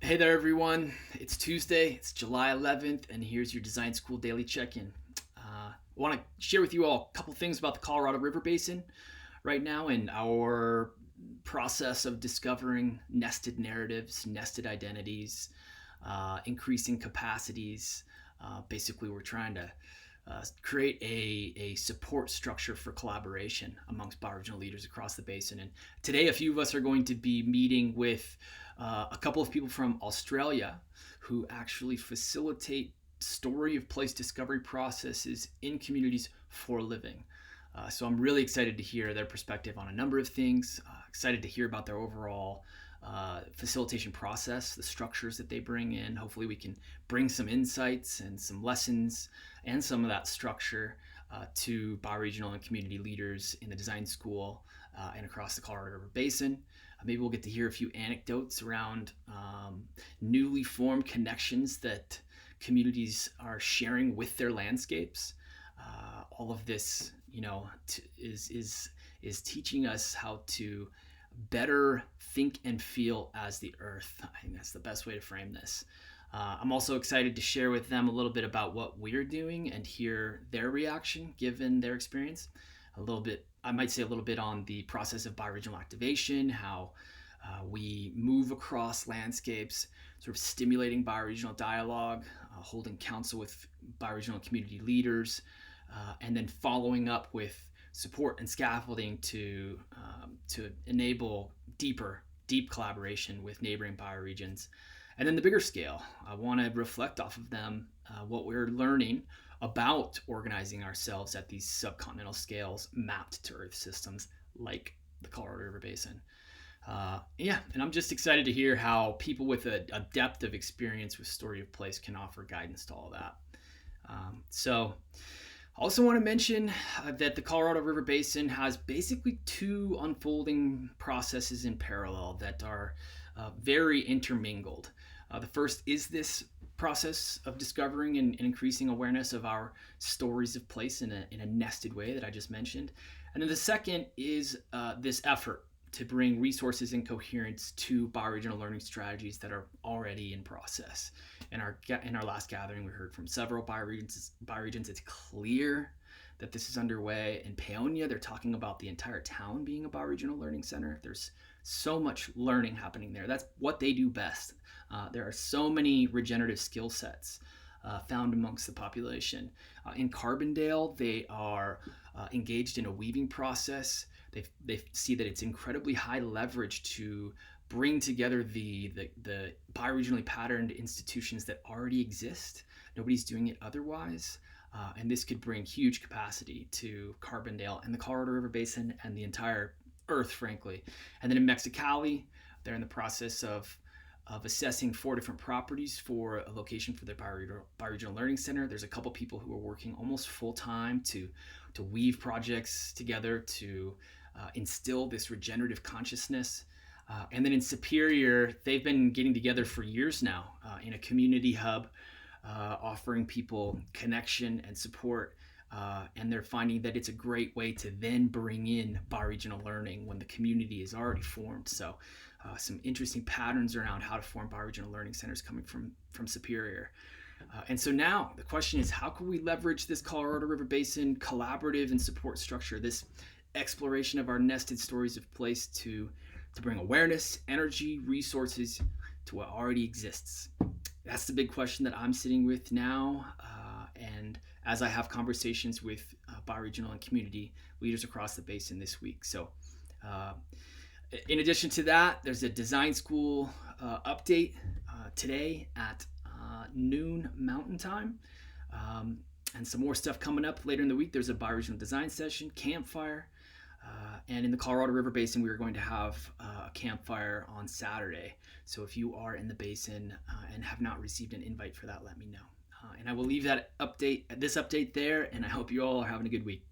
Hey there, everyone. It's Tuesday, it's July 11th, and here's your Design School Daily Check In. I want to share with you all a couple things about the Colorado River Basin right now and our process of discovering nested narratives, nested identities, increasing capacities. Basically, we're trying to create a support structure for collaboration amongst bioregional leaders across the basin. And today, a few of us are going to be meeting with a couple of people from Australia who actually facilitate story of place discovery processes in communities for a living. So I'm really excited to hear their perspective on a number of things. Excited to hear about their overall facilitation process, the structures that they bring in. Hopefully, we can bring some insights and some lessons and some of that structure to bioregional and community leaders in the design school and across the Colorado River Basin. Maybe we'll get to hear a few anecdotes around newly formed connections that communities are sharing with their landscapes. All of this, is teaching us how to better think and feel as the earth. I think that's the best way to frame this. I'm also excited to share with them a little bit about what we're doing and hear their reaction given their experience. I might say a little bit on the process of bioregional activation, how we move across landscapes, sort of stimulating bioregional dialogue, holding council with bioregional community leaders, and then following up with support and scaffolding to enable deep collaboration with neighboring bioregions. And then the bigger scale, I want to reflect off of them what we're learning about organizing ourselves at these subcontinental scales mapped to Earth systems like the Colorado River Basin. And I'm just excited to hear how people with a depth of experience with story of place can offer guidance to all that. I also want to mention that the Colorado River Basin has basically two unfolding processes in parallel that are very intermingled. The first is this process of discovering and increasing awareness of our stories of place in a nested way that I just mentioned. And then the second is this effort to bring resources and coherence to bioregional learning strategies that are already in process. In our last gathering, we heard from several bioregions. It's clear that this is underway. In Paonia, they're talking about the entire town being a bioregional learning center. There's so much learning happening there. That's what they do best. There are so many regenerative skill sets found amongst the population. In Carbondale, they are engaged in a weaving process. They see that it's incredibly high leverage to bring together the bioregionally patterned institutions that already exist. Nobody's doing it otherwise. And this could bring huge capacity to Carbondale and the Colorado River Basin and the entire Earth, frankly. And then in Mexicali, they're in the process of assessing 4 different properties for a location for their bioregional learning center. There's a couple people who are working almost full time to weave projects together to instill this regenerative consciousness. And then in Superior, they've been getting together for years now in a community hub, offering people connection and support. And they're finding that it's a great way to then bring in bioregional learning when the community is already formed. So some interesting patterns around how to form bioregional learning centers coming from Superior. And so now the question is, how can we leverage this Colorado River Basin collaborative and support structure, this exploration of our nested stories of place to bring awareness, energy, resources to what already exists? That's the big question that I'm sitting with now. And as I have conversations with bioregional and community leaders across the basin this week. So in addition to that, there's a design school update today at noon Mountain Time. And some more stuff coming up later in the week. There's a bioregional design session, campfire. And in the Colorado River Basin, we are going to have a campfire on Saturday. So if you are in the basin and have not received an invite for that, let me know. And I will leave this update there, and I hope you all are having a good week.